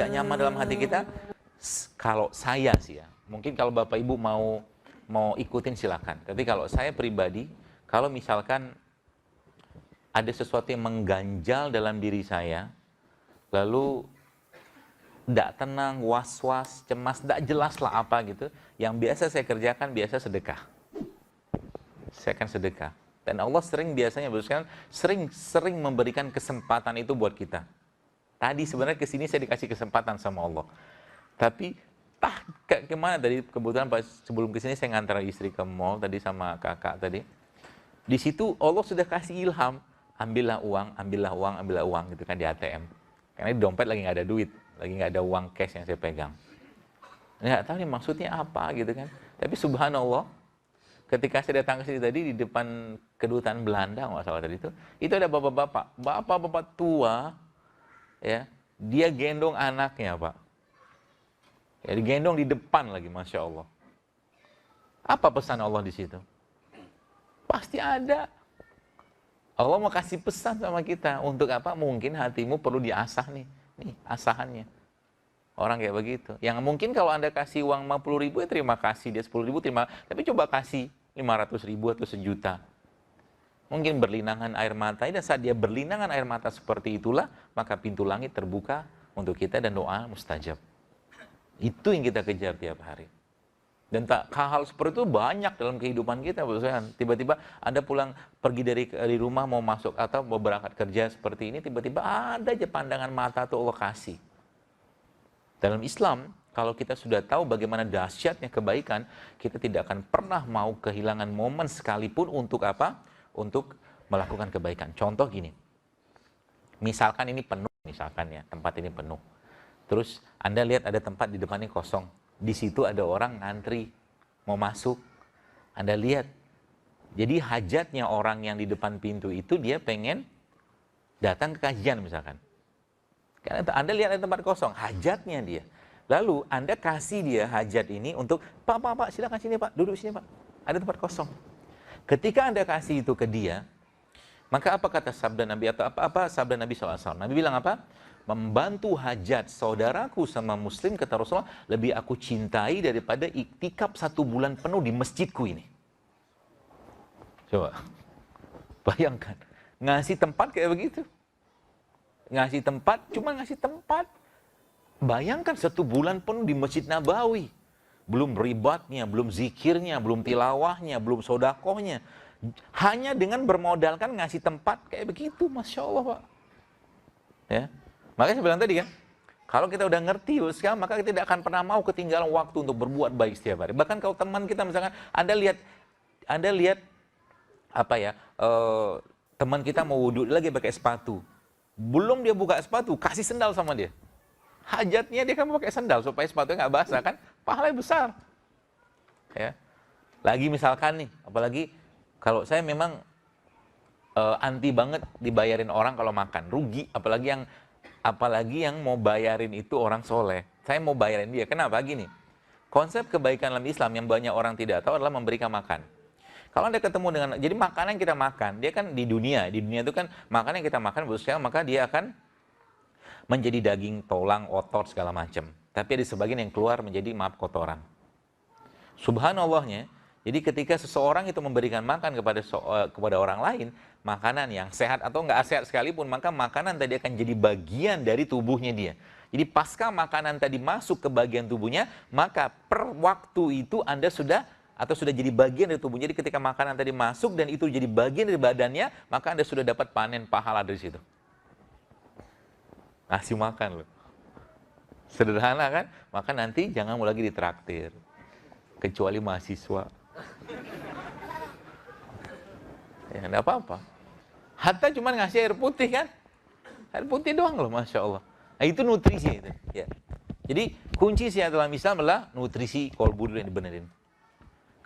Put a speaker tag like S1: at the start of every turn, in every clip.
S1: tidak nyaman dalam hati kita, kalau saya sih ya, mungkin kalau Bapak Ibu mau ikutin silakan. Tapi kalau saya pribadi, kalau misalkan ada sesuatu yang mengganjal dalam diri saya, lalu tidak tenang, was-was, cemas, tidak jelas lah apa gitu, yang biasa saya kerjakan, biasa sedekah. Saya akan sedekah. Dan Allah biasanya sering memberikan kesempatan itu buat kita. Tadi sebenarnya kesini saya dikasih kesempatan sama Allah. Tapi kemana tadi, kebetulan sebelum kesini saya ngantar istri ke mall tadi sama kakak tadi. Di situ Allah sudah kasih ilham, ambillah uang gitu kan di ATM. Karena di dompet lagi nggak ada duit, lagi nggak ada uang cash yang saya pegang. Nggak tahu nih maksudnya apa gitu kan. Tapi subhanallah, ketika saya datang ke sini tadi di depan kedutaan Belanda, nggak salah tadi itu ada bapak-bapak tua, ya, dia gendong anaknya, Pak. Ya, digendong di depan lagi, masya Allah. Apa pesan Allah di situ? Pasti ada. Allah mau kasih pesan sama kita. Untuk apa? Mungkin hatimu perlu diasah nih. Nih, asahannya. Orang kayak begitu. Yang mungkin kalau Anda kasih uang 50 ribu, ya terima kasih. Dia 10 ribu, terima. Tapi coba kasih 500 ribu atau 1 juta. Mungkin berlinangan air mata. Dan saat dia berlinangan air mata seperti itulah, maka pintu langit terbuka untuk kita dan doa mustajab. Itu yang kita kejar tiap hari. Dan hal seperti itu banyak dalam kehidupan kita. Tiba-tiba Anda pergi dari rumah mau masuk atau mau berangkat kerja seperti ini, tiba-tiba ada aja pandangan mata atau Allah kasih. Dalam Islam, kalau kita sudah tahu bagaimana dahsyatnya kebaikan, kita tidak akan pernah mau kehilangan momen sekalipun untuk apa? Untuk melakukan kebaikan. Contoh gini, misalkan ini penuh, misalkan ya, tempat ini penuh. Terus Anda lihat ada tempat di depannya kosong. Di situ ada orang ngantri, mau masuk. Anda lihat. Jadi hajatnya orang yang di depan pintu itu, dia pengen datang ke kajian misalkan. Karena Anda lihat ada tempat kosong, hajatnya dia. Lalu Anda kasih dia hajat ini untuk, Pak, silakan sini Pak, duduk sini Pak. Ada tempat kosong. Ketika Anda kasih itu ke dia, maka apa kata sabda Nabi atau apa sabda Nabi SAW? Nabi bilang apa? Membantu hajat saudaraku sama muslim, kata Rasulullah, lebih aku cintai daripada iktikaf 1 bulan penuh di masjidku ini. Coba, bayangkan, ngasih tempat kayak begitu. Ngasih tempat, cuma ngasih tempat. Bayangkan 1 bulan penuh di Masjid Nabawi. Belum ribatnya, belum zikirnya, belum tilawahnya, belum sodakohnya. Hanya dengan bermodalkan ngasih tempat kayak begitu, Masya Allah, Pak. Ya. Makanya saya bilang tadi kan, kalau kita udah ngerti sekarang, maka kita tidak akan pernah mau ketinggalan waktu untuk berbuat baik setiap hari. Bahkan kalau teman kita misalkan, Anda lihat apa ya, teman kita mau wudhu lagi pakai sepatu. Belum dia buka sepatu, kasih sendal sama dia. Hajatnya dia kan pakai sendal supaya sepatunya nggak basah kan, pahalanya besar. Ya. Lagi misalkan nih, apalagi kalau saya memang anti banget dibayarin orang kalau makan, rugi, apalagi yang mau bayarin itu orang soleh. Saya mau bayarin dia. Kenapa? Gini, konsep kebaikan dalam Islam yang banyak orang tidak tahu adalah memberikan makan. Kalau Anda ketemu dengan, jadi makanan yang kita makan, dia kan di dunia itu kan makanan yang kita makan, maka dia akan menjadi daging, tulang, otot, segala macam. Tapi ada sebagian yang keluar menjadi kotoran. Subhanallahnya, jadi ketika seseorang itu memberikan makan kepada orang lain, makanan yang sehat atau nggak sehat sekalipun, maka makanan tadi akan jadi bagian dari tubuhnya dia. Jadi pasca makanan tadi masuk ke bagian tubuhnya, maka per waktu itu Anda sudah jadi bagian dari tubuhnya. Jadi ketika makanan tadi masuk dan itu jadi bagian dari badannya, maka Anda sudah dapat panen pahala dari situ. Ngasih makan loh. Sederhana kan? Maka nanti jangan mau lagi ditraktir. Kecuali mahasiswa. Ya enggak apa-apa. Hatta cuma ngasih air putih kan? Air putih doang loh, Masya Allah. Nah, itu nutrisi itu. Ya. Jadi kunci sehat dalam Islam adalah nutrisi kolbu dulu yang dibenerin.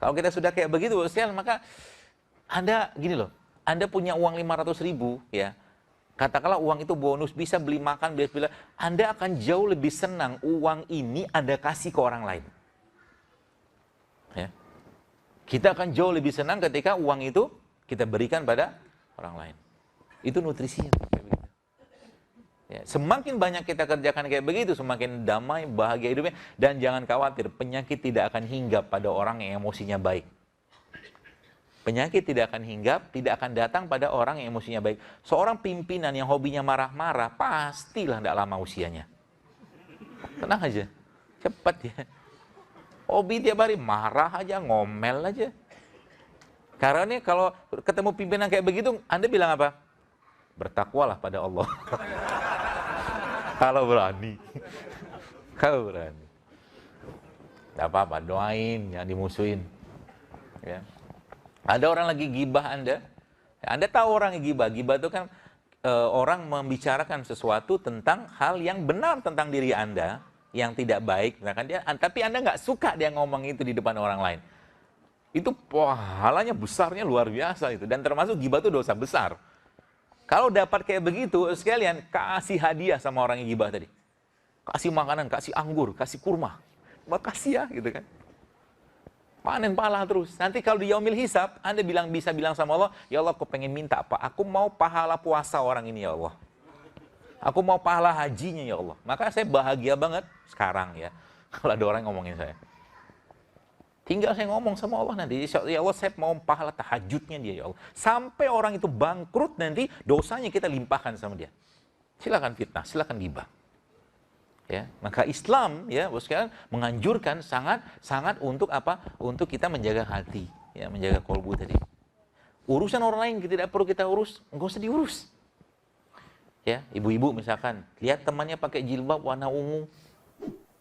S1: Kalau kita sudah kayak begitu, maka Anda gini loh, Anda punya uang 500 ribu, ya. Katakanlah uang itu bonus, bisa beli makan, bila Anda akan jauh lebih senang uang ini Anda kasih ke orang lain. Ya. Kita akan jauh lebih senang ketika uang itu kita berikan pada orang lain. Itu nutrisinya. Ya, semakin banyak kita kerjakan kayak begitu, semakin damai, bahagia hidupnya. Dan jangan khawatir, penyakit tidak akan hinggap pada orang yang emosinya baik. Penyakit tidak akan hinggap, tidak akan datang pada orang yang emosinya baik. Seorang pimpinan yang hobinya marah-marah, pastilah tidak lama usianya. Tenang aja, cepat ya. Hobi tiap hari marah aja, ngomel aja. Karena nih kalau ketemu pimpinan kayak begitu, Anda bilang apa? Bertakwalah pada Allah. Kalau berani. Kalau berani. Tidak apa-apa, doain, jangan dimusuhin. Ya. Ada orang lagi gibah Anda. Anda tahu orang yang gibah. Gibah itu kan orang membicarakan sesuatu tentang hal yang benar tentang diri Anda, yang tidak baik. Tapi Anda nggak suka dia ngomong itu di depan orang lain. Itu pahalanya besarnya luar biasa itu. Dan termasuk gibah itu dosa besar. Kalau dapat kayak begitu, sekalian kasih hadiah sama orang yang gibah tadi. Kasih makanan, kasih anggur, kasih kurma. Makasih ya, gitu kan. Panen pahala terus. Nanti kalau di yaumil hisab, Anda bisa bilang sama Allah, ya Allah, aku pengen minta apa? Aku mau pahala puasa orang ini ya Allah. Aku mau pahala hajinya ya Allah. Maka saya bahagia banget sekarang ya. Kalau ada orang yang ngomongin saya. Tinggal saya ngomong sama Allah nanti, ya Allah saya mau pahala tahajudnya dia ya Allah. Sampai orang itu bangkrut nanti, dosanya kita limpahkan sama dia. Silakan fitnah, silakan gibah. Ya, maka Islam ya, bos sekalian menganjurkan sangat untuk apa? Untuk kita menjaga hati, ya, menjaga kolbu tadi. Urusan orang lain tidak perlu kita urus, enggak usah diurus. Ya, ibu-ibu misalkan lihat temannya pakai jilbab warna ungu.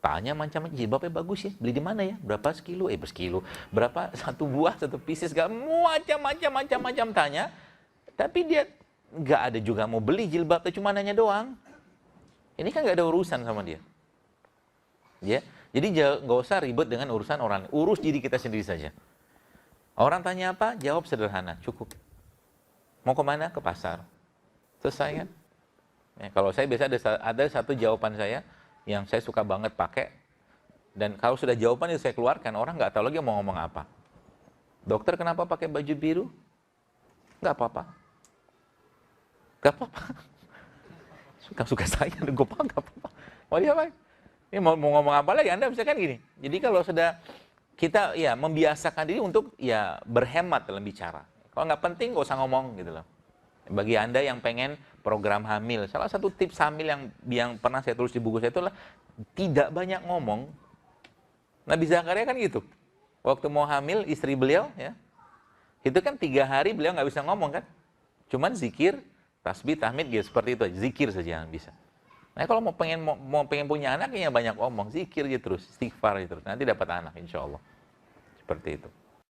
S1: Tanya macam-macam, jilbabnya bagus ya, beli di mana ya? Berapa sekilo? Bersekilo. Berapa satu buah, satu pieces, macam-macam tanya. Tapi dia nggak ada juga mau beli jilbab, cuma nanya doang. Ini kan nggak ada urusan sama dia. Ya, jadi nggak usah ribet dengan urusan orang. Urus diri kita sendiri saja. Orang tanya apa? Jawab sederhana, cukup. Mau kemana? Ke pasar. Selesai kan? Ya, kalau saya biasa ada satu jawaban saya yang saya suka banget pakai, dan kalau sudah jawaban itu saya keluarkan, orang nggak tahu lagi mau ngomong apa. Dokter kenapa pakai baju biru? Nggak apa-apa. Nggak apa-apa. Suka-suka saya, gue nggak apa-apa. Mau dia apa? Ini mau ngomong apa lagi? Anda misalkan gini. Jadi kalau sudah kita ya membiasakan diri untuk ya berhemat dalam bicara. Kalau nggak penting nggak usah ngomong gitu loh. Bagi Anda yang pengen program hamil, salah satu tips hamil yang pernah saya tulis di buku saya itulah tidak banyak ngomong. Nabi Zakaria kan gitu. Waktu mau hamil istri beliau ya, itu kan 3 hari beliau nggak bisa ngomong kan, cuman zikir, tasbih, tahmid gitu, seperti itu, zikir saja yang bisa. Nah kalau mau pengen punya anak ya banyak ngomong, zikir gitu terus, istighfar gitu terus, nanti dapat anak insya Allah. Seperti itu.